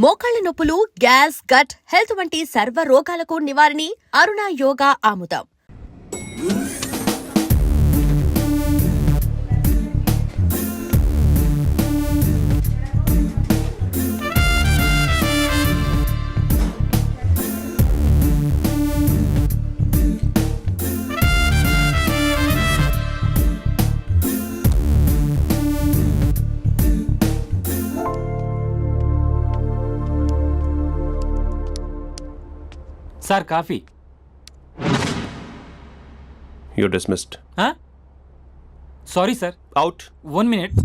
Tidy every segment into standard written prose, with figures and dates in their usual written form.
మోకాళ్ల నొప్పులు, gas, gut health వంటి సర్వ రోగాలకు నివారణి అరుణ యోగా ఆముదం. Sir coffee. You're dismissed. Sorry sir. Out. 1 minute.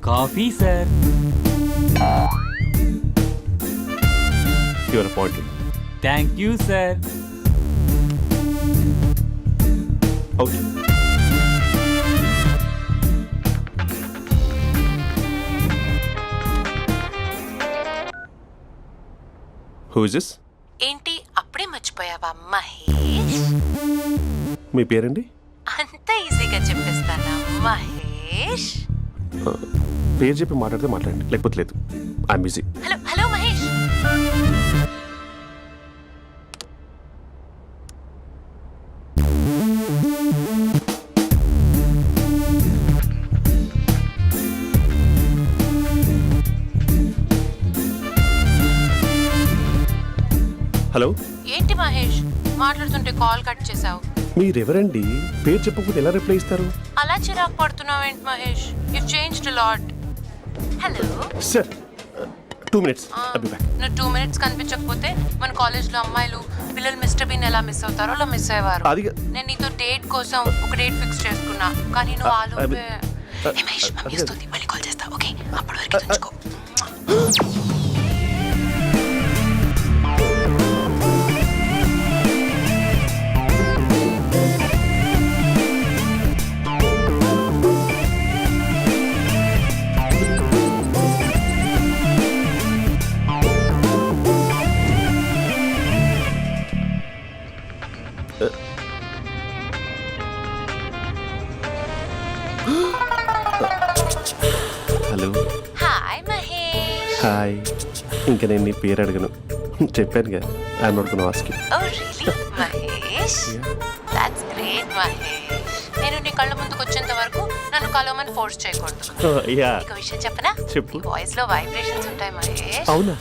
Coffee sir. You're appointed. Thank you sir. Out. Who is this? ఏంటి అప్పుడే మర్చిపోయావా మహేష్? మీ పేరండి? అంత ఈజీగా చెప్పేస్తానా మహేష్? పేరు చెప్పి మాట్లాడితే మాట్లాడండి, లేకపోతే లేదు. I'm busy. Hello hello Mahesh. Hello. ఏంటి మహేష్ మాట్లాడుతుంటే కాల్ కట్ చేసావు? మీరెవరండి? పేరు చెప్పకపోతే ఎలా రిప్లై ఇస్తారు? అలా చిరాకు పడుతున్నావు ఏంటి Mahesh? You changed a lot. Hello sir 2 minutes. I'll be back. నువ్వు 2 minutes కనిపించకపోతే మన కాలేజ్లో అమ్మాయిలు పిల్లలు మిస్టర్ బీన్ ఎలా మిస్ అవుతారో అలా మిస్ అయ్యేవారు. నేను నీతో డేట్ కోసం ఒక డేట్ ఫిక్స్ చేసుకున్నా, కానీ నువ్వు ఆలోపే. మహేష్ మమ్మీ వస్తుంది, మళ్ళీ కాల్ చేస్తా. ఓకే, అప్పటి వరకు ఉంచుకో. హలో. హాయ్ మహేష్. హాయ్. ఇంకా నేను నీ పేరు అడగను, చెప్పానుగా. I'm not gonna ask you. Oh really Mahesh? That's great Mahesh. నేను నీ కళ్ళ ముందుకు వచ్చేంత వరకు నన్ను కలవమని ఫోర్స్ చేయకూడదు. నీకు విషయం చెప్పనా? చెప్పు. నీ వాయిస్ లో వైబ్రేషన్స్ ఉంటాయి మహేష్. అవునా?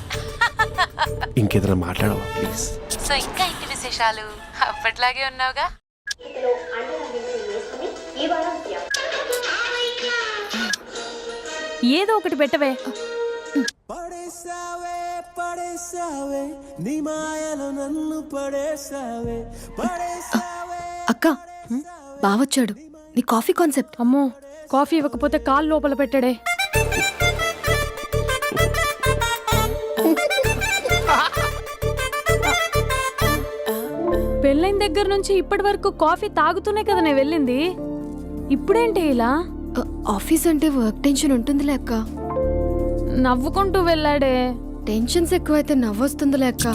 ఇంకేదైనా మాట్లాడవా ప్లీజ్? సో ఇంకా ఇంటి విశేషాలు అప్పట్లాగే ఉన్నావుగా? ఏదో ఒకటి పెట్టవే. పడేసావే పడేసావే నీ మాయలో నన్ను పడేసావే పడేసావే. అక్క బావొచ్చాడు. నీ కాఫీ కాన్సెప్ట్. అమ్మో, కాఫీ ఇవ్వకపోతే కాలు లోపల పెట్టాడే. పెళ్ళైన దగ్గర నుంచి ఇప్పటి వరకు కాఫీ తాగుతూనే కదా నేను వెళ్ళింది. ఇప్పుడేంటి ఇలా? ఆఫీస్ అంటే వర్క్ టెన్షన్ ఉంటుందిలే అక్క. నవ్వుకుంటూ వెళ్ళాడే. టెన్షన్స్ ఎక్కువైతే నవ్వొస్తుందిలే అక్క.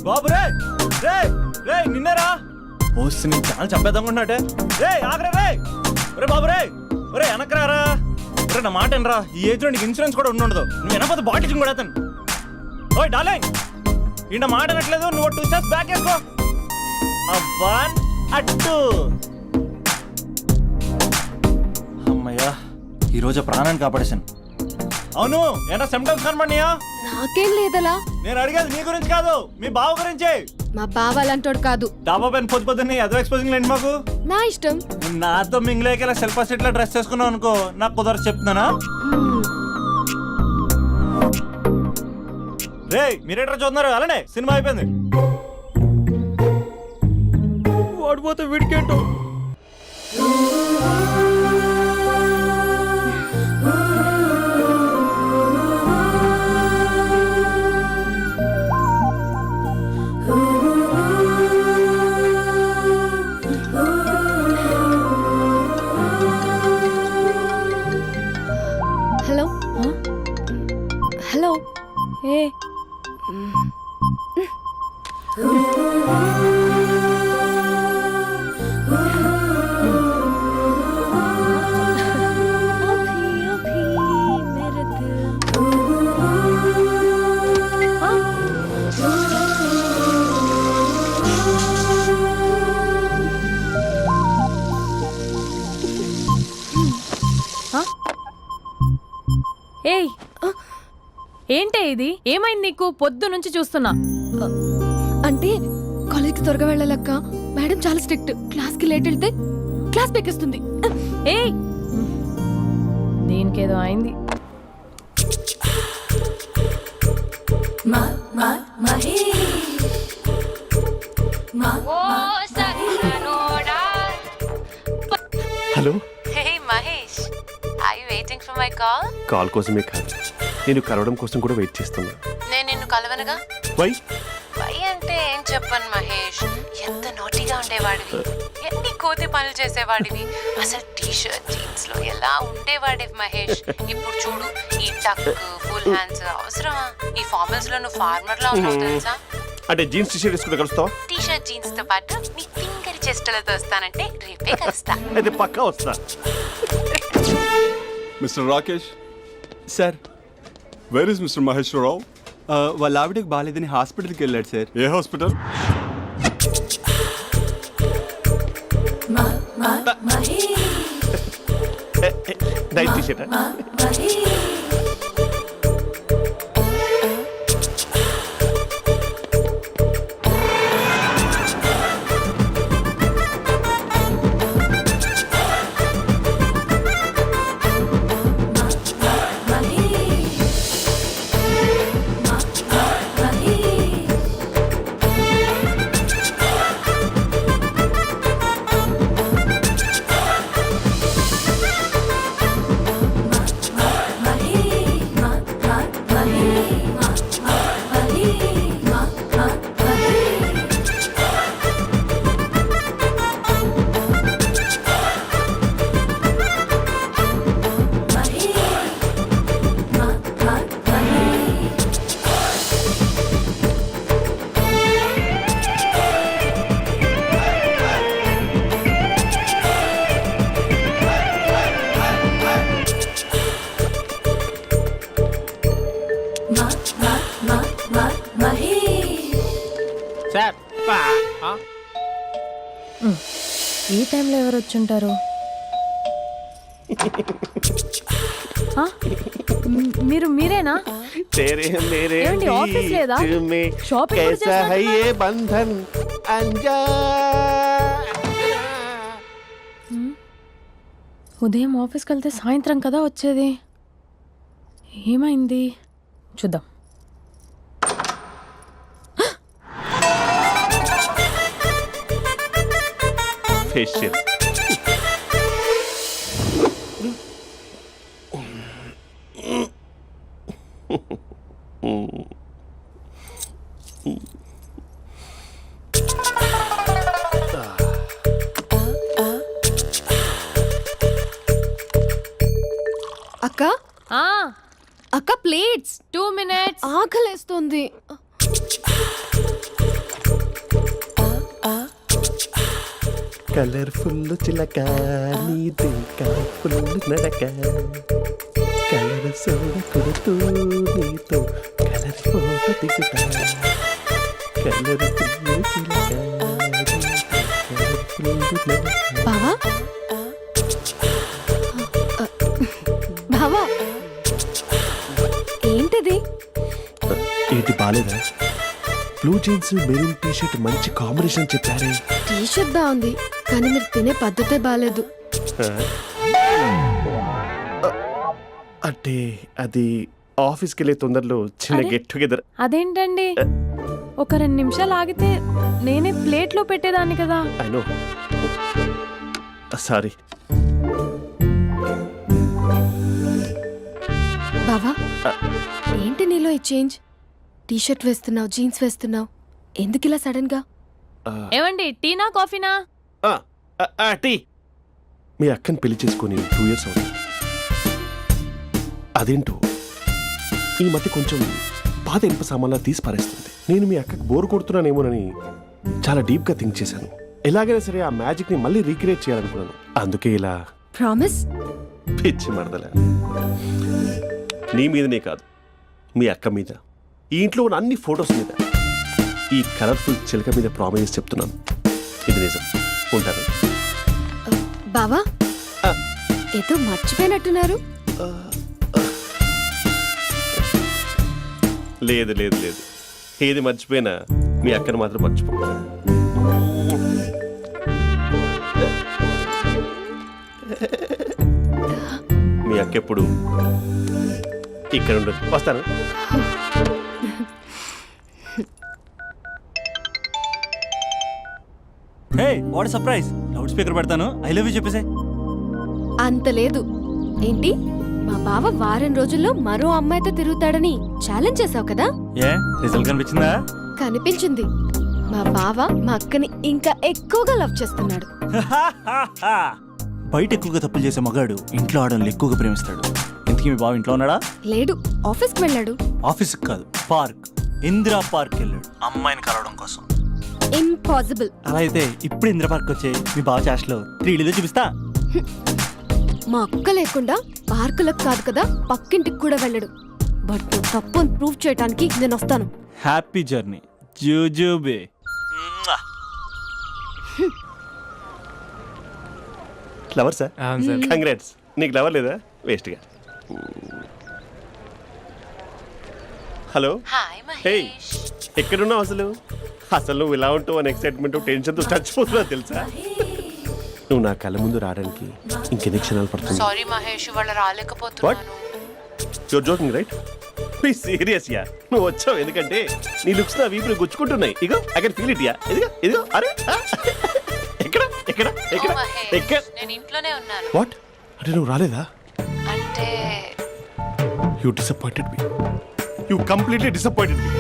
బాబు రే రే రే నిన్నరా వస్తు నేను చాలా చంపేద్దామన్నాడే. రే ఆగరా రే. రే బాబు రే. రే వెనకరారా. రే నా మాట అనరా. ఈ ఏజ్ లో నీకు ఇన్సూరెన్స్ కూడా ఉండదు. నువ్వు వెనకపోతే బాటిల్ కూడా అతను. ఓయ్ డార్లింగ్, ఈయన మాట అనట్లేదు. నువ్వు 2 steps బ్యాక్ వేసుకో. 1 2. అమ్మయ్యా, ఈరోజు ప్రాణాన్ని కాపాడేశాను. అవును, ఏనా సిమ్టమ్స్ కనబడినాయా? నాకేం లేదలా. నేను అడిగేది నీ గురించి కాదు, మీ బావ గురించి. మా బావ అలాంటోడు కాదు. డాబా పైన పొద్దు పొద్దున్నే అదో ఎక్స్పోజింగ్ లేండి మాకు. నా ఇష్టం. నాతో మింగిలేక సెల్ఫ్ అసిట్ లా డ్రెస్ చేసుకున్నావు అనుకో, నాకు కుదరదు చెప్తున్నానా? రే మీరేట్రా చూస్తున్నారు? అలానే సినిమా అయిపోయింది. వాడిపోతే వీడికేంటో. ఏ ఏయ్ ఏంటే ఇది? ఏమైంది నీకు? పొద్దు నుంచి చూస్తున్నా. అంటే కాలేజ్కి త్వరగా వెళ్ళాలక్క. మేడం చాలా స్ట్రిక్ట్. క్లాస్కి లేట్ వెళ్తే క్లాస్ పెక్కేస్తుంది. ఏయ్ దీనికేదో అయింది. Hello, hey Mahesh, I waiting for my call. Call కోసమే కాదు, నేను కలవడం కోసం కూడా వెయిట్ చేస్తున్నా. నేను నిన్ను కలవనుగా. వై? వై అంటే ఏం చెప్పను మహేష్, ఎంత నోటిగా ఉండేవాడివి, ఎన్ని కోతి పనులు చేసేవాడివి, అసలు టీ షర్ట్ జీన్స్ లో ఎలా ఉండేవాడివి మహేష్. ఇప్పుడు చూడు, ఈ టక్ ఫుల్ హ్యాండ్స్ అవసరమా? ఈ ఫార్మల్స్ లో నువ్వు ఫార్మర్ లా ఉన్నావు తెలుసా? అంటే జీన్స్ టీషర్ట్ వేసుకుని కలుస్తావా? టీ షర్ట్ జీన్స్ తో పాటు నీ ఫింగర్ చెస్టలతో వస్తానంటే రేపే కలుస్తా. అయితే పక్కా వస్తా. Mister Rakesh, sir, where is mister Maheswararao? వాళ్ళ ఆవిడకి బాగాలేదని హాస్పిటల్కి వెళ్ళాడు సార్. ఏ హాస్పిటల్? Night T-shirt. సార్ ఈ టైంలో ఎవరు వచ్చుంటారు? మీరేనా? तेरे मेरे ఏమండి, ఆఫీస్ లేదా? बीच में షాపింగ్ కూడా कैसा है చేస్తున్నట్టున్నారు? ये बंधन अंजा. ఉదయం ఆఫీస్కి వెళ్తే సాయంత్రం కదా వచ్చేది. ఏమైంది చూద్దాం. फेशियल. అక్క ఆ అక్క ప్లేట్స్. 2 minutes. ఆకలేస్తుంది. కలర్ఫుల్ చిలక నీది కలర్ఫుల్ నడక కలర్ సోడ కొడుతూ నీతో కలర్ ఫోటో దిగుతా కలర్ఫుల్ చిలక కలర్ఫుల్ నడక. బావా బావా ఏంటిది? ఏంటి బాలేదా? Blue jeans maroon T shirt మంచి కాంబినేషన్ చెప్పారే. టీ షర్ట్ బాగుంది కానీ మీరు తినే పద్ధతే బాగాలేదు. అంటే అది ఆఫీస్కి వెళ్ళే తొందరలో చిన్న అరే? Get together. అదేంటండి, ఒక 2 నిమిషాలు ఆగితే నేనే ప్లేట్లో పెట్టేదాన్ని కదా. I know, sorry. బావా ఏంటి నీలో ఈ చేంజ్? టీ షర్ట్ వేస్తున్నావు, జీన్స్ వేస్తున్నావు, ఎందుకు ఇలా సడన్ గా? ఏమండి, టీనా కాఫీనా? టీ. మీ అక్కని పెళ్లి చేసుకొని 2 years అవుతుంది. అదేంటో ఈ మధ్య కొంచెం పాత ఇనుప సామాన్లా తీసి పారేస్తుంది. నేను మీ అక్కకి బోర్ కొడుతున్నానేమోనని చాలా డీప్గా థింక్ చేశాను. ఎలాగైనా సరే ఆ మ్యాజిక్ని మళ్ళీ రీక్రియేట్ చేయాలనుకున్నాను. అందుకే ఇలా ప్రామిస్? పిచ్చి మరదల, నీ మీదనే కాదు, మీ అక్క మీద, ఈ ఇంట్లో ఉన్న అన్ని ఫొటోస్ మీద, ఈ కలర్ఫుల్ చిలక మీద ప్రామిస్ చెప్తున్నాను. ఇది నిజం. ఉంటాను. బావా ఏదో మర్చిపోయినట్టున్నారు. లేదు లేదు లేదు, ఏది మర్చిపోయినా మీ అక్కను మాత్రం మర్చిపో. మీ అక్క ఎప్పుడు ఇక్కడ ఉండదు. వస్తాను. Hey what surprise. Loud speaker పెడతాను, ఐ లవ్ యూ చెప్పేసే. అంత లేదు. ఏంటి, మా బావ వారం రోజుల్లో మరో అమ్మాయితో తిరుగుతాడని ఛాలెంజ్ చేసావు కదా? ఏ రిజల్ట్ కనిపించిందా? కనిపించింది. మా బావ మా అక్కని ఇంకా ఎక్కువగా లవ్ చేస్తున్నాడు. బయట ఎక్కువగా తప్పులు చేసే మగాడు ఇంట్లో ఆడవాళ్ళు ఎక్కువగా ప్రేమిస్తాడు. ఇంతకీ మీ బావ ఇంట్లో ఉన్నాడా? లేడు, ఆఫీస్కి వెళ్ళాడు. ఆఫీస్కి కాదు, పార్క్, ఇందిరా పార్క్ వెళ్ళాడు అమ్మాయిని కలవడం కోసం. ఇంపాసిబుల్. అలా అయితే ఇప్పుడు ఇందిరా పార్క్ వచ్చే మీ బావ చాష్లో 3Dలో చూపిస్తా. మా అక్క లేకుండా పార్కులకు కాదు కదా పక్కింటికి కూడా వెళ్ళడు. బట్ నువ్వు తప్పు అని ప్రూవ్ చేయడానికి నేను వస్తాను. హ్యాపీ జర్నీ జూజూబే. Lover sir? కంగ్రాట్స్. నీకు లవర్ లేదా? వేస్ట్గా. హలో. Hi hey, Mahesh. ఎక్కడున్నావు అసలు? అసలు నువ్వు ఇలా ఉంటావు అని ఎక్సైట్మెంట్ టెన్షన్తో చచ్చిపోతున్నా తెలుసా? నువ్వు నా కళ్ళ ముందు రావడానికి ఇంకెన్ని క్షణాలు పడుతుంది? సారీ మహేష్, ఇవాళ రాలేకపోతున్నాను. Your joking right? Be serious ya. నువ్వు వచ్చావు ఎందుకంటే నీ లుక్స్ నా వీపుని గుచ్చుకుంటున్నాయి. ఇగో I can feel it ya. ఇదిగో ఇదిగో. అరే ఎక్కడ ఎక్కడ ఎక్కడ ఓ మహేష్, ఎక్కడ? నేను ఇంట్లోనే ఉన్నాను. వాట్ అంటే నువ్వు రాలేదా? అంటే you disappointed me. You completely disappointed me.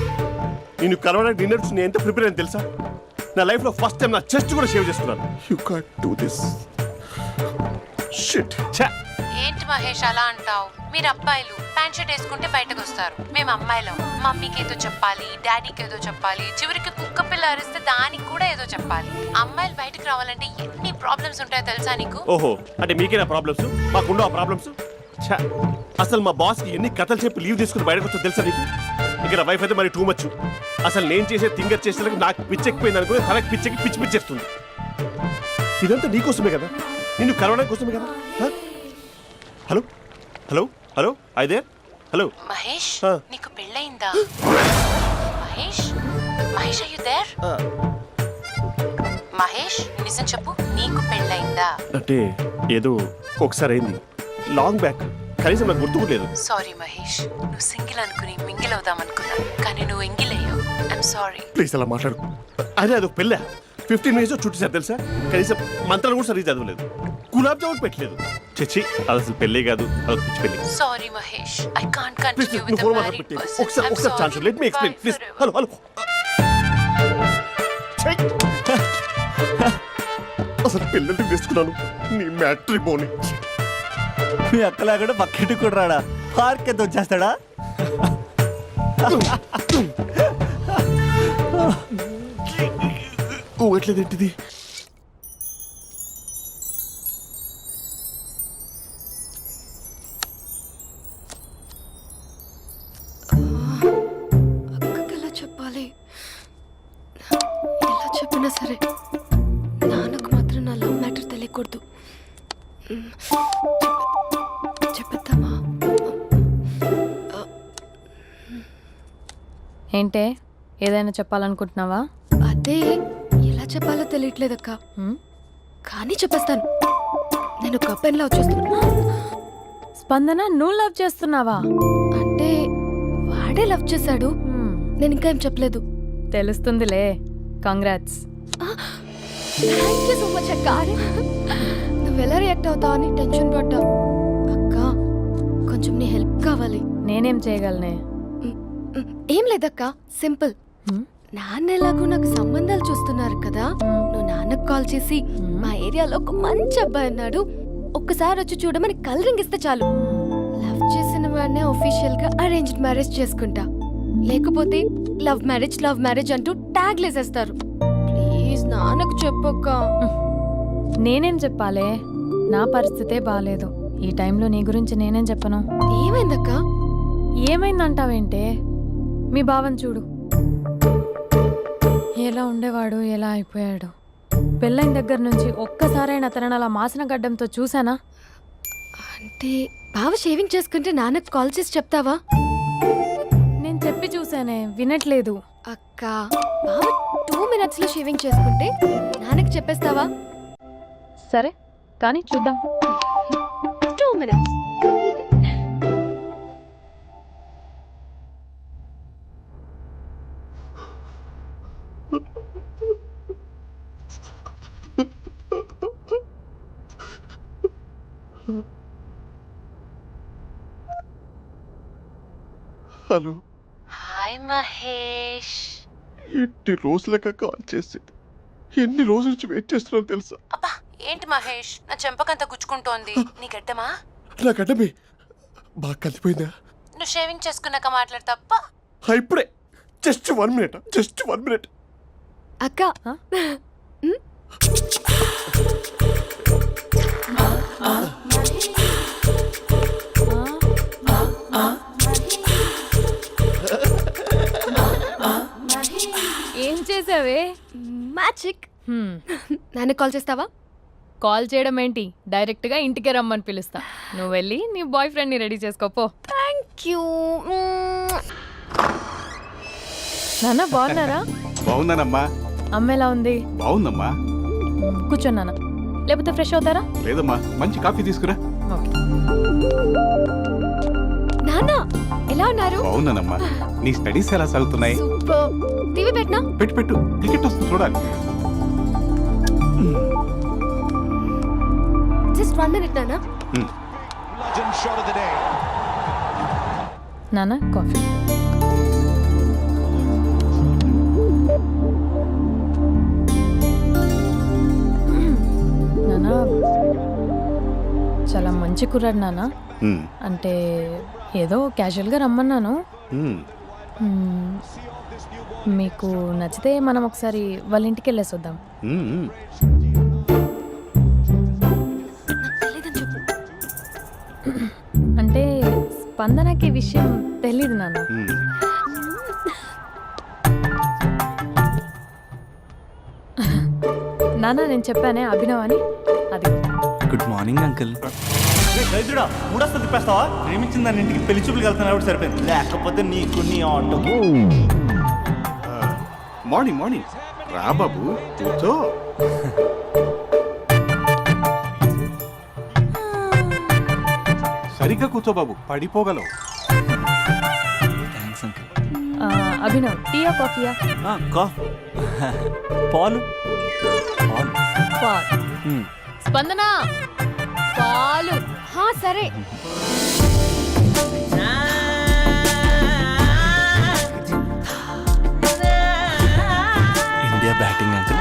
నేను కలవడానికి డిన్నర్స్ నేను ఎంత ప్రిపేర్ అని తెలుసా? నా లైఫ్లో ఫస్ట్ టైం నా చెస్ట్ కూడా సేవ్ చేసుకున్నాను. You can't do this shit. ఏంటి మహేష్ అలా అంటావు? మీరు అబ్బాయిలు ప్యాంట్ షర్ట్ వేసుకుంటే బయటకు వస్తారు. మేము అమ్మాయిలం మమ్మీకి ఏదో చెప్పాలి, డాడీకి ఏదో చెప్పాలి, చివరికి కుక్క పిల్ల అరిస్తే దానికి కూడా ఏదో చెప్పాలి. అమ్మాయిలు బయటకు రావాలంటే ఎన్ని ప్రాబ్లమ్స్ ఉంటాయో తెలుసా నీకు? ఓహో, అంటే మీకేనా ప్రాబ్లమ్స్? మాకుండా ప్రాబ్లమ్స్? అసలు మా బాస్కి ఎన్ని కథలు చెప్పి లీవ్ తీసుకుని బయటకు వచ్చా తెలుసా నీకు? ఇక్కడ వైఫ్ అయితే మరి టూ మచ్. అసలు నేను చేసే థింగర్ చేసేందుకు నాకు పిచ్చెక్కిపోయింది అనుకుని తనకి పిచ్చెక్కి పిచ్చి పిచ్చేస్తుంది. ఇదంతా నీకోసమే కదా, నిన్ను కలవడం కోసమే కదా. హలో హలో హలో అయితే హలో మహేష్, ఆ. నీకు పెళ్ళయిందా? Mahesh, Mahesh are you there? Mahesh నిజం చెప్పు, నీకు పెళ్ళయిందా? అంటే ఏదో ఒకసారి అయింది, లాంగ్ బ్యాక్, కనీసం నాకు గుర్తు కూడా లేదు. సారీ మహేష్, నువ్వు సింగిల్ అనుకుని మింగిల్ అవుదాం అనుకున్నా, కానీ నువ్వు ఎంగిల్ అయ్యావు. I'm sorry. ప్లీజ్ అలా మాట్లాడు. అదే అదొక పెళ్ళ 15 మినిట్స్ చుట్టూ తెలుసా? కనీసం మంత్రాలు కూడా సరిగ్గా చదవలేదు, గులాబ్ జామున్ పెట్టలేదు. చచ్చి, అది అసలు పెళ్ళే కాదు, అదొక పిచ్చి పెళ్ళి. Sorry Mahesh, I can't please continue నువ్వు విత్ ఫోన్ ద మాట్లాడి మ్యారీడ్ పెట్టి పర్సన్. ఒకసారి chance let me explain please. Hello hello. అసలు పిల్లల్ని వేసుకున్నాను నీ మ్యాట్రీ బోని. మీ అక్కలా కూడా పక్కింటికి కూడా రాడా? పార్క్ ఎంత వచ్చేస్తాడా? ఊగట్లేదేంటిది? అక్కకి ఎలా చెప్పాలి? ఎలా చెప్పినా సరే నాన్నకు మాత్రం నా లవ్ మ్యాటర్ తెలియకూడదు. చెప్పేద్దామా? ఏంటే, ఏదైనా చెప్పాలనుకుంటున్నావా? అదే ఎలా చెప్పాలో తెలియట్లేదక్క. కానీ చెప్పేస్తాను. నేను ఒక అబ్బాయిని లవ్ చేస్తున్నా. స్పందన, నువ్వు లవ్ చేస్తున్నావా? అంటే వాడే లవ్ చేశాడు, నేను ఇంకా ఏం చెప్పలేదు. తెలుస్తుందిలే. Congrats. Thank you so much అక్క. నువ్వు ఎలా రియాక్ట్ అవుతావు అని టెన్షన్ పడ్డావు. అక్క, కొంచెం నీ హెల్ప్ కావాలి. నేనేం చేయగలనే? ఏం లేదక్క, సింపుల్. నాన్న ఎలాగో నాకు సంబంధాలు చూస్తున్నారు కదా, నువ్వు నాన్నకు కాల్ చేసి మా ఏరియాలో ఒక మంచి అబ్బాయి అన్నాడు, ఒక్కసారి వచ్చి చూడమని కలరింగ్ ఇస్తే చాలు. లవ్ చేసిన వాడినే ఒఫీషియల్ గా అరేంజ్డ్ మ్యారేజ్ చేసుకుంటా. లేకపోతే లవ్ మ్యారేజ్ అంటూ ట్యాగ్ లేసేస్తారు. ప్లీజ్ నాన్నకు చెప్పక్క. నేనేం చెప్పాలే, నా పరిస్థితే బాగాలేదు. ఈ టైంలో నీ గురించి నేనేం చెప్పను. ఏమైందక్క? ఏమైందంటావేంటే, మీ భావం చూడు, ఎలా ఉండేవాడు ఎలా అయిపోయాడు. పెళ్ళైన దగ్గర నుంచి ఒక్కసారైనా తనని అలా మాసిన గడ్డంతో చూసానా? అంటే బావ షేవింగ్ చేసుకుంటే నాన్నకు కాల్ చేసి చెప్తావా? నేను చెప్పి చూసానే, వినట్లేదు. అక్క, బావ 2 minutes లో షేవింగ్ చేసుకుంటే నాన్నకి చెప్పేస్తావా? సరే కానీ చూద్దాం. 2 minutes. Hello, hi Mahesh. ఎన్ని రోజులక కాల్ చేసింది. ఎన్ని రోజుల నుంచి వెయిట్ చేస్తున్నాను తెలుసా? అబ్బా ఏంటి మహేష్, నా చెంపకంత గుచ్చుకుంటోంది. నీ గడ్డమా? నా గడ్డమే బాగా కలిపోయిందా? నువ్వు షేవింగ్ చేసుకున్నాక మాట్లాడు తప్ప. ఇప్పుడే జస్ట్ 1 minute. అక్క, ఏం చేసావే? మ్యాజిక్. నాన్నకు కాల్ చేస్తావా? కాల్ చేయడం ఏంటి, డైరెక్ట్గా ఇంటికే రమ్మని పిలుస్తా. నువ్వు వెళ్ళి నీ బాయ్ ఫ్రెండ్ని రెడీ చేసుకోపో. Thank you. నాన్న బాగున్నారా? బాగున్నానమ్మా. అమ్మ ఎలా ఉంది? బాగుందమ్మా. కూర్చోను నాన్న, లేకపోతే ఫ్రెష్ అవుతారా? లేదమ్మా, మంచి కాఫీ తీసుకురా. ఓకే. నాన్న ఎలా ఉన్నారు? బాగున్నానమ్మా. నీ స్టడీస్ ఎలా సాగుతున్నాయి? సూపర్. టీవీ పెట్టనా? పెట్టు, క్రికెట్ వస్తుంది చూడాలి. జస్ట్ 1 minute నాన్న. నాన్న కాఫీ. నాన్న చాలా మంచి కుర్రాడు నాన్న. అంటే ఏదో క్యాజువల్గా రమ్మన్నాను. మీకు నచ్చితే మనం ఒకసారి వాళ్ళ ఇంటికి వెళ్ళేసి వద్దాం. తెలీదని చెప్పు. అంటే స్పందనకి ఈ విషయం తెలీదు నాన్న. నాన్న నేను చెప్పానే అభినవ్ అని, అది. Good morning uncle. రైతుడా మూడొస్తా తిప్పేస్తావా? ప్రేమించిన దాని ఇంటికి పెళ్లి చూపులు వెళ్తున్నా సరిపోయింది, లేకపోతే నీకు నీ ఆటో. మార్నింగ్ రా బాబు, కూర్చో. సరిగ్గా కూర్చో బాబు, పడిపోగలవు. Thanks uncle. అభినవ్ టీయా కాఫీయా? పాలు. పాలు. స్పందన పాలు. హా సరే. India batting uncle.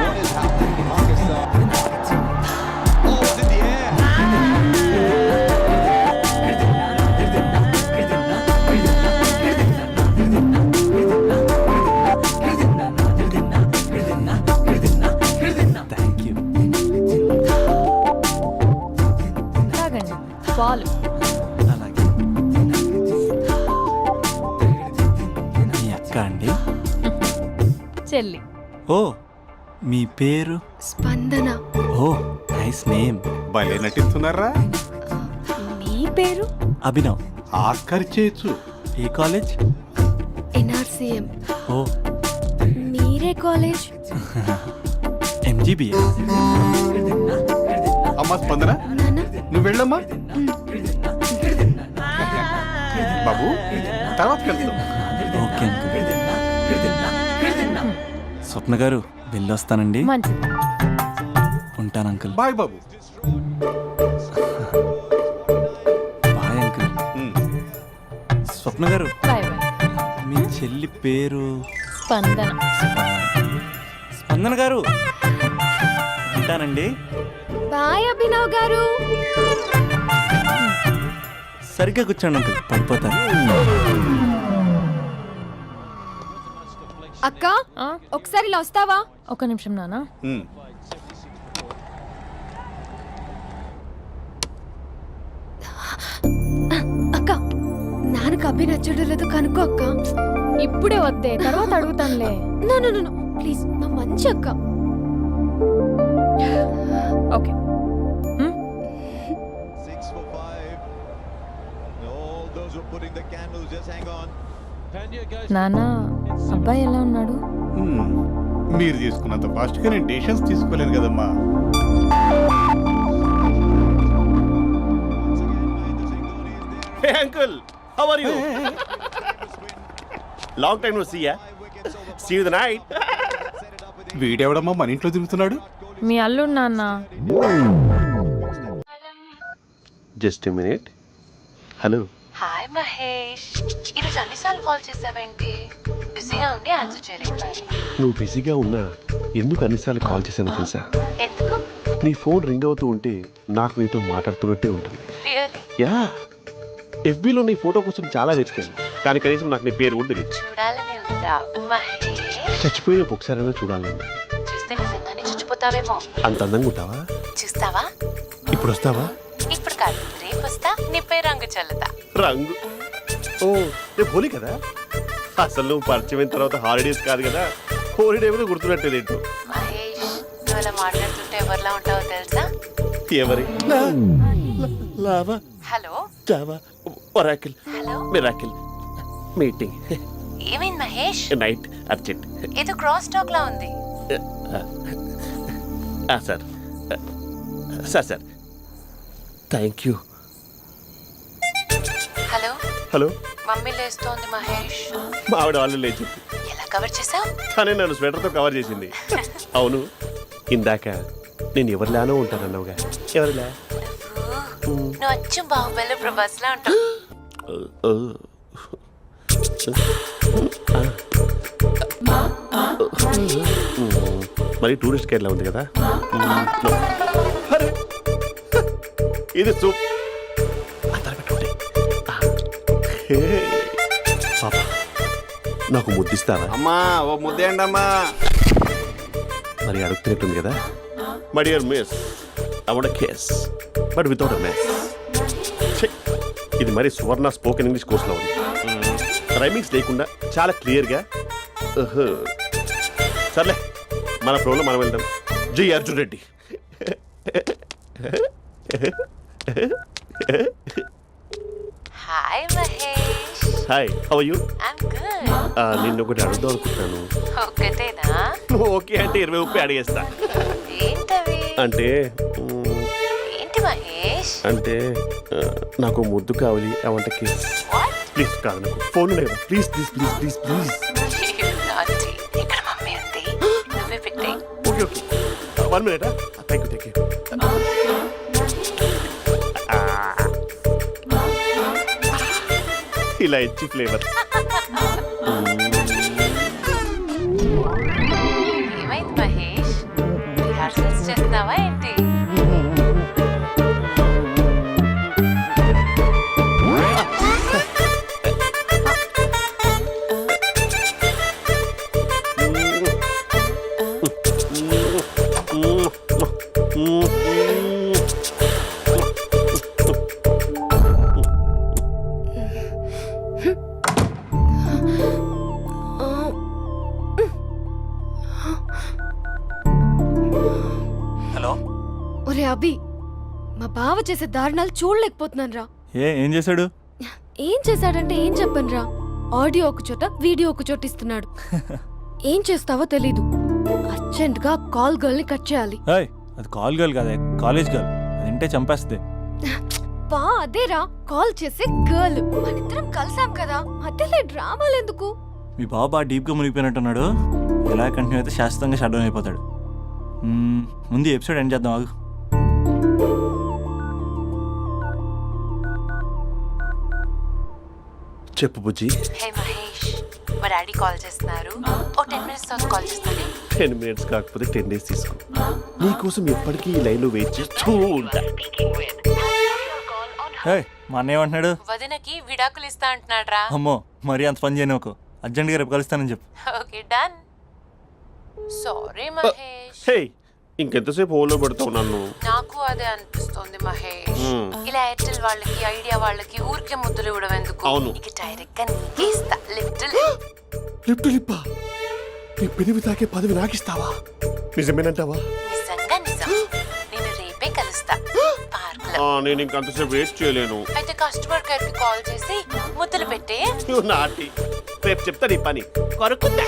తాగండి పాలు. అలాగే. మీ అక్క అండి? చెల్లి. ఓ, మీ పేరు? స్పందన. ఓ, నైస్ నేమ్. భలే నటిస్తున్నారా? మీ పేరు? అభినవ్. ఆస్కర్ చేయొచ్చు. ఏ కాలేజ్? NRCM. ఓ, మీరే కాలేజ్? MGBA. అమ్మా స్పందన, నాన్న నువ్వు వెళ్ళమ్మా. బాబు తర్వాత కలుద్దాం. Okay uncle. స్వప్న గారు వెళ్ళొస్తానండి. మంచిది. ఉంటాను అంకుల్. బాయ్ బాబు. Bye uncle. స్వప్న గారు, బాయ్ బాయ్. మీ చెల్లి పేరు? స్పందన. స్పందన గారు ఉంటానండి. బాయ్ అభినవ్ గారు. సరిగ్గా కూర్చోండి అంకుల్, పడిపోతాను. అక్క ఒకసారి ఇలా వస్తావా? ఒక నిమిషం నాన్న. ఉమ్. అక్క నాన్నకు అభి నచ్చడం లేదు కనుక్కో అక్క. ఇప్పుడే వద్దే, తర్వాత అడుగుతానులే. నో నో నో ప్లీజ్, నా మంచి అక్క. ఓకే. నాన్న, అబ్బాయి ఎలా ఉన్నాడు? ఉమ్. మీరు తీసుకున్నంత ఫాస్ట్గా నేను డెసిషన్స్ తీసుకోలేను కదమ్మా. Hey uncle, how are you? Long time no see ya. See you the night. వీడెవడమ్మా మన ఇంట్లో తిరుగుతున్నాడు? మీ అల్లుడు నాన్న. Just a minute. Hello. Hi Mahesh, ఈరోజు అన్నిసార్లు కాల్ చేసావేంటి? బిజీగా ఉండి ఆన్సర్ చేయలేదు. నువ్వు బిజీగా ఉన్నా ఎందుకు అన్నిసార్లు కాల్ చేశాను తెలుసా? ఎందుకు? నీ ఫోన్ రింగ్ అవుతూ ఉంటే నాకు నీతో మాట్లాడుతున్నట్టే ఉంటుంది. రియల్లీ? యా, ఎఫ్బీలో నీ ఫోటో కోసం చాలా వెతికాను, కానీ కనీసం నాకు నీ పేరు కూడా తెలియదు. చూడాలని ఉందా మహేష్? చచ్చిపోయిన ఒకసారైనా చూడాలని. చూస్తే నిజంగానే చచ్చిపోతావేమో. అంత అందంగా ఉంటావా? చూస్తావా? ఇప్పుడు వస్తావా? ఇప్పుడు కాదు, రేపు వస్తా, నీపై రంగు చల్లుతా. రంగు? ఓ, రేపు హోలీ కదా. అసలు నువ్వు పరిచయం తర్వాత హాలిడేస్ కాదు కదా, హోలిడే కూడా గుర్తున్నట్టేది ఏంటో. మహేష్, నువ్వు అలా మాట్లాడుతుంటే ఎవరిలా ఉంటావో తెలుసా? ఎవరి? Lava, hello Java, Oracle, hello, miracle, meeting, ఏమైంది మహేష్? Night, urgent. ఏదో క్రాస్ టాక్ లా ఉంది. Sir sir sir thank you. Hello, hello, mummy లేస్తోంది మహేష్. మా ఆవిడ వాళ్ళు లేచి ఎలా కవర్ చేసావు? తనే నన్ను స్వెటర్తో కవర్ చేసింది. అవును, ఇందాక నేను ఎవరిలానో ఉంటానన్నావుగా, ఎవరిలా? నువ్వు అచ్చం బాహుబలి ప్రభాస్ లా ఉంటావు. మరి టూరిస్ట్ గైడ్లా ఉంది కదా. అరే, ఇది సూప్. పాప, నాకు ముద్దిస్తావా? అమ్మా ఓ ముద్దేయండి అమ్మా. మరి అడుగుతున్నట్టుంది కదా. My dear miss, I want kiss but without a mess. ఇది మరి సువర్ణ స్పోకెన్ ఇంగ్లీష్ కోర్సులో ఉంది. రైమింగ్స్ లేకుండా చాలా క్లియర్గా. సర్లే, మన ప్రోలో మనం వెళ్దాం. జై Arjun Reddy. Hi Mahesh. Hi, how are you? I'm good. నిన్ను ఒకటి అడుగుదాం అనుకుంటున్నాను. ఒకటేనా? నువ్వు ఓకే అంటే 20 అడిగేస్తా. ఏంటవి? అంటే ఏంటి మహేష్? అంటే నాకు ముద్దు కావాలి. I want kiss. What? Please కాదు, నాకు ఫోన్ లేదా? Please please please please please. నాటి ఇక్కడ మమ్మీ ఉంది, నువ్వే పెట్టే. Okay okay, 1 minute. Thank you thank you. ఇలా ఇచ్చి ఫ్లేవర్. ఏమైంది మహేష్? రిహార్సల్స్ చేస్తున్నావా ఏంటి? ఒరే అభి, మా బావ చేసే దారుణాలు చూడలేకపోతున్నాను రా. ఏం చేశాడు? ఏం చేశాడంటే ఏం చెప్పను రా. ఆడియో ఒక చోట, వీడియో ఒక చోట ఇస్తున్నాడు. ఏం చేస్తావో తెలీదు. అర్జెంట్ గా కాల్ గర్ల్ ని కట్ చేయాలి. అది కాల్ గర్ల్ కాదే, కాలేజ్ గర్ల్. అది వింటే చంపేస్తుంది. పా అదేరా, కాల్ చేసే గర్ల్. మనిద్దరం కలిసాం కదా, మధ్యలో డ్రామాలు ఎందుకు? మీ బాబు బాగా డీప్గా మునిగిపోయినట్టున్నాడు. ఎలా కంటిన్యూ అయితే శాశ్వతంగా షట్ డౌన్ అయిపోతాడు. ముందు ఎపిసోడ్ ఎండ్ చేద్దాం, ఆగు. చెప్పు బుజ్జి. హే మహేష్, మా డాడీ కాల్ చేస్తున్నారు. ఓ 10 minutes తర్వాత కాల్ చేస్తాను. 10 minutes కాకపోతే 10 days తీసుకో. నీకోసం ఎప్పటికీ ఈ లైన్లో వెయిట్ చేస్తూ ఉంటా. మా అన్న ఏమంటున్నాడు? వదినకి విడాకులు ఇస్తా అంటున్నాడు రా. అమ్మో, మరీ అంత పని చేయను. అర్జెంట్గా రేపు కలుస్తానని చెప్పు. Okay done. సారీ మహేష్. హే ఇంకెంతసేపు హోల్లో పెడతావు నన్ను? నాకు అదే అనిపిస్తుంది మహేష్. ఇలా ఎయిర్టెల్ వాళ్ళకి ఐడియా వాళ్ళకి ఊరికే ముద్దులు ఇవ్వడం ఎందుకు? అవును. ఇక డైరెక్ట్ గా నీకే ఇస్తా. లిటిల్ లిప్ టు లిప్పా? నీ పెనివి తాకే పదవి నాకిస్తావా? నిజమేనంటావా? నిజంగా నిజం. నేను రేపే కలుస్తా పార్క్ లో. నేను ఇంకంతసేపు వేస్ట్ చేయలేను. అయితే కస్టమర్ కేర్ కి కాల్ చేసి ముద్దులు పెట్టే. నువ్వు నాటి రేపు చెప్తా నీ పని. కొరుకుందా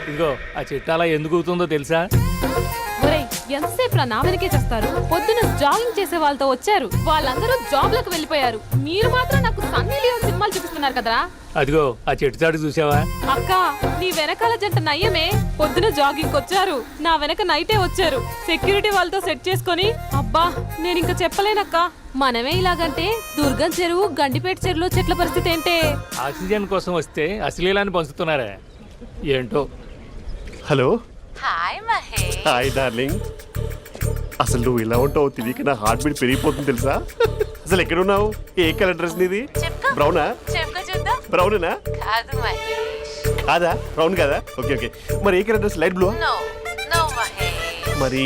ఇదిగో ఆ చెట్టు అలా ఎందుకు అవుతుందో తెలుసా? ఒరేయ్ ఎంతసేపు నా వెనకే చేస్తారు? పొద్దున జాగింగ్ చేసే వాళ్ళతో వచ్చారు, వాళ్ళందరూ జాబ్లకు వెళ్ళిపోయారు. మీరు మాత్రం నాకు సన్నీ లియోన్ సినిమాలు చూపిస్తున్నారు కదరా. అదిగో ఆ చెట్టు చాటు చూసావా? అక్క నీ వెనకాల జంట నయ్యమే. పొద్దున జాగింగ్ వచ్చారు, నా వెనక నైటే వచ్చారు. సెక్యూరిటీ వాళ్ళతో సెట్ చేసుకొని అబ్బా నేను ఇంకా చెప్పలేనక్క. మనమే ఇలాగంటే దుర్గం చెరువు గండిపేట చెరువులో చెట్ల పరిస్థితి ఏంటే? ఆక్సిజన్ కోసం వస్తే అశ్లీలాన్ని పంచుతున్నారా ఏంటో. Hello. Hi Mahesh. Hi darling. అసలు నువ్వు ఇలా ఉంటావు తిరిగి నా హార్ట్ బీట్ పెరిగిపోతుంది తెలుసా? అసలు ఎక్కడున్నావు? ఏ కలర్ డ్రెస్ నీది? చెప్పుకో. బ్రౌనా? చెప్పుకో చూద్దాం. బ్రౌనేనా? కాదు మహేష్. కాదా? బ్రౌన్ కదా? Okay okay. మరి ఏ colour dress? Light blue? No no Mahesh. మరి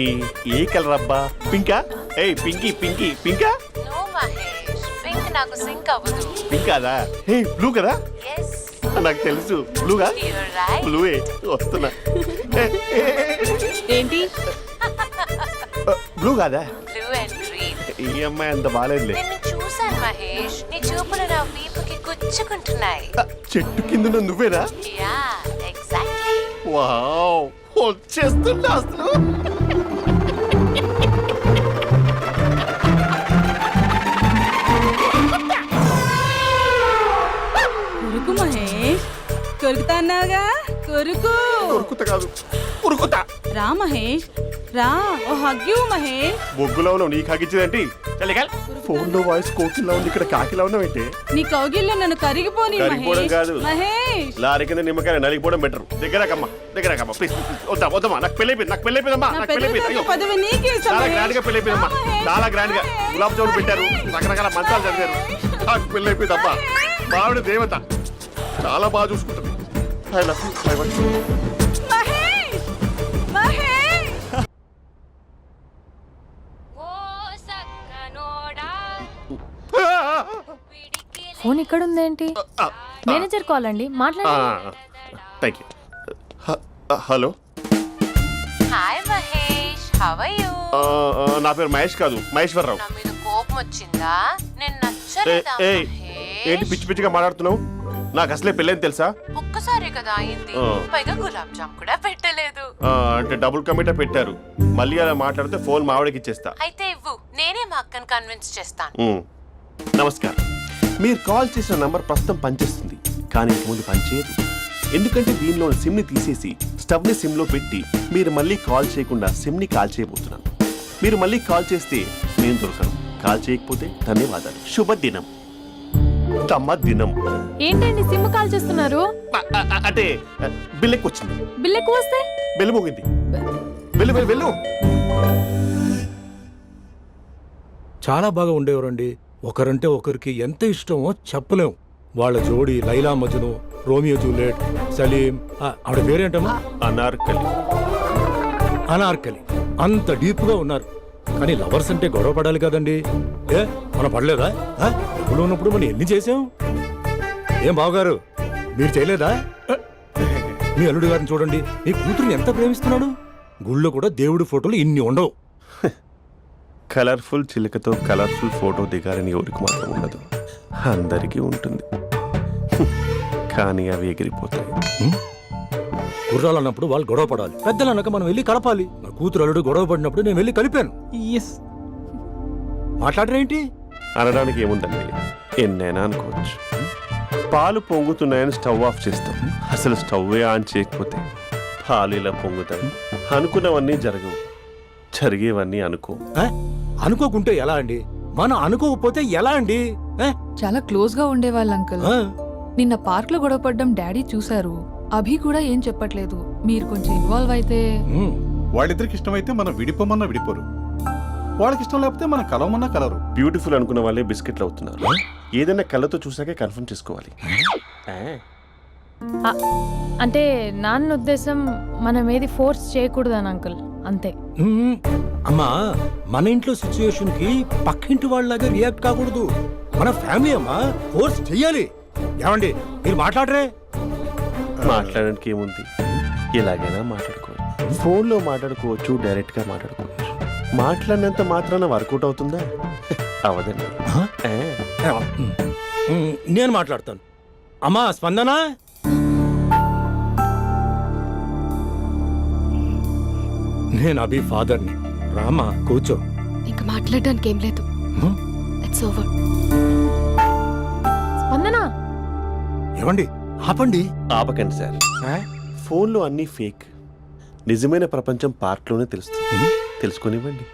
ఏ కలర్ అబ్బా? పింకా? ఏయ్ పింకీ పింకీ పింకా? నో మహేష్. పింక్ నాకు సింక్ అవ్వదు. పింక్ కాదా? ఏ బ్లూ కదా? ఎస్ నాకు తెలుసు బ్లూగా. You're right. బ్లూవే వస్తున్నా. ఏంటి బ్లూ కాదా? Blue and green. ఈ అమ్మాయి అంత బాగాలేదులే. నిన్ను చూశాను మహేష్. నీ చూపులు నా వీపుకి గుచ్చుకుంటున్నాయి. చెట్టు కింద నువ్వేనా? Yeah exactly. వావ్ వచ్చేస్తున్నా అసలు. కొరుకు మహేష్, కొరుకుతా అన్నావుగా, కొరుకు. ఉరుకుతా కాదు ఉరుకుతా. రా మహేష్ రా, ఓ హగ్గు మహేష్. బొగ్గులో ఉన్నావు నీకు హగించేదేంటి? ఫోన్ లో వాయిస్ కోకిలా ఉంది, ఇక్కడ కాకిలా ఉన్నావేంటి? నీ కౌగిల్లో నన్ను కరిగిపోని కరిగిపోవడం మహేష్. కాదు. మహేష్ లారీ కింద నిమ్మకాయ నలిగిపోవడం బెటర్. దగ్గరకమ్మా దగ్గరకమ్మా ప్లీజ్. వద్దా వద్దమ్మా, నాకు పెళ్ళైపోయింది, నాకు పెళ్ళైపోయిందమ్మా, నా నాకు పెళ్ళైపోయింది. పెద్ద అయ్యో పదవి నీకే ఇస్తా చాలా మహేష్. గ్రాండ్ గా పెళ్ళైపోయిందమ్మా, రా మహేష్. చాలా గ్రాండ్ గా. గులాబ్ జామున్ పెట్టారు, రకరకాల మంచాలు చదివారు. నాకు పెళ్ళైపోయిందమ్మా. మావిడ దేవత, చాలా బాగా చూసుకుంటుంది. I love you. I want you. Mahesh Mahesh. Phone ఇక్కడ ఉందేంటి? మేనేజర్ కాల్ అండి, మాట్లాడండి. Thank you. Hello. Hi Mahesh. How are you? నా పేరు మహేష్ కాదు, మహేశ్వరరావు. నా మీద కోపం వచ్చిందా? నేను నచ్చలేదా ఏయ్, ఏంటి మహేష్? పిచ్చి పిచ్చిగా మాట్లాడుతున్నావు? నాకు అసలే పెళ్ళని తెలుసా? ఒక్కసారి కదా అయింది. పైగా గులాబ్ జామ్ కూడా పెట్టలేదు. అంటే డబుల్ కమిటా పెట్టారు. మళ్ళీ అలా మాట్లాడితే ఫోన్ మావిడకి ఇచ్చేస్తా. అయితే ఇవ్వు, నేనే మా అక్కని కన్విన్స్ చేస్తాను. నమస్కారం. మీరు కాల్ చేసిన నంబర్ ప్రస్తుతం పనిచేస్తుంది, కానీ ఇంక ముందు పనిచేయదు. ఎందుకంటే దీనిలో సిమ్ని తీసేసి స్టవ్ని సిమ్లో పెట్టి మీరు మళ్ళీ కాల్ చేయకుండా సిమ్ని కాల్ చేయబోతున్నాను. మీరు మళ్ళీ కాల్ చేస్తే నేను దొరకను, కాల్ చేయకపోతే ధన్యవాదాలు. శుభదినం. తమ దినం. ఏంటండి సిమ్ కాల్ చేస్తున్నారు? అంటే బిల్ ఎక్కువ వచ్చింది. బిల్ ఎక్కువ వస్తే బెల్లు మోగింది. వెళ్ళు వెళ్ళు వెళ్ళు. చాలా బాగా ఉండేవారండి. ఒకరంటే ఒకరికి ఎంత ఇష్టమో చెప్పలేం. వాళ్ళ జోడి లైలా మజ్ను, రోమియో జూలియట్, సలీం, ఆవిడ పేరేంటమ్మా? అనార్కలి. అనార్కలి. అంత డీప్ గా ఉన్నారు. కానీ లవర్స్ అంటే గొడవ పడాలి కదండి. మనం పడలేదా? డబ్బులు ఉన్నప్పుడు మనం ఎన్ని చేసాం? ఏం బావగారు, మీరు చేయలేదా? మీ అల్లుడి గారిని చూడండి, మీ కూతురుని ఎంత ప్రేమిస్తున్నాడు. గుళ్ళో కూడా దేవుడి ఫోటోలు ఇన్ని ఉండవు. కలర్ఫుల్ చిలుకతో కలర్ఫుల్ ఫోటో దిగాలని ఎవరికి మాత్రం ఉండదు, అందరికీ ఉంటుంది. కానీ అవి ఎగిరిపోతాయి. గుర్రాలు అన్నప్పుడు వాళ్ళు గొడవ పడాలి, పెద్దలు అన్నాక మనం వెళ్ళి కలపాలి. నా కూతురు అల్లుడు గొడవ పడినప్పుడు నేను వెళ్ళి కలిపాను. మాట్లాడరేంటి? అనడానికి ఏముందండి, ఎన్నైనా అనుకోవచ్చు. పాలు పొంగుతున్నాయని స్టవ్ ఆఫ్ చేస్తాం, అసలు స్టవ్వే ఆన్ చేయకపోతే పాలు ఇలా పొంగుతాయి. అనుకున్నవన్నీ జరగవు, జరిగేవన్నీ అనుకో. అనుకోకుంటే ఎలా అండి? మనం అనుకోకపోతే ఎలా అండి? చాలా క్లోజ్ గా ఉండేవాళ్ళు అంకుల్. నిన్న పార్క్ లో గొడవపడ్డం డాడీ చూశారు. అభి కూడా ఏం చెప్పట్లేదు. మీరు కొంచెం ఇన్వాల్వ్ అయితే. వాళ్ళిద్దరికి ఇష్టమైతే మనం విడిపోమన్నా విడిపోరు, వాళ్ళకి ఇష్టం లేకపోతే మనం కలవమన్నా కలరు. బ్యూటిఫుల్ అనుకున్న వాళ్ళే బిస్కెట్లు అవుతున్నారు. ఏదైనా కళ్ళతో చూసాకే కన్ఫర్మ్ చేసుకోవాలి. అంటే నాన్న ఉద్దేశం మనం ఏది ఫోర్స్ చేయకూడదని అంకుల్ అంతే. మ్మ్. అమ్మా మన ఇంట్లో సిచ్యుయేషన్ కి పక్కింటి వాళ్ళలాగా రియాక్ట్ కాకూడదు. మన ఫ్యామిలీ అమ్మా, ఫోర్స్ చెయ్యాలి. ఏమండి మీరు మాట్లాడరే? మాట్లాడడానికి ఏముంది, ఎలాగైనా మాట్లాడుకోవచ్చు. ఫోన్లో మాట్లాడుకోవచ్చు, డైరెక్ట్గా మాట్లాడుకోవచ్చు. మాట్లాడినంత మాత్రాన వర్కౌట్ అవుతుందా? అవదండి. ఆ? నేను మాట్లాడతాను. అమ్మా స్పందన, నేను అభి ఫాదర్ని. రామా కూర్చో. ఇంకా మాట్లాడడానికి ఏం లేదు. హ్మ్? It's over. స్పందన ఏమండి ఆపండి. ఆపకండి సార్. ఫోన్లో అన్నీ ఫేక్. నిజమైన ప్రపంచం పార్క్లోనే తెలుస్తుంది. తెలుసుకొనివ్వండి.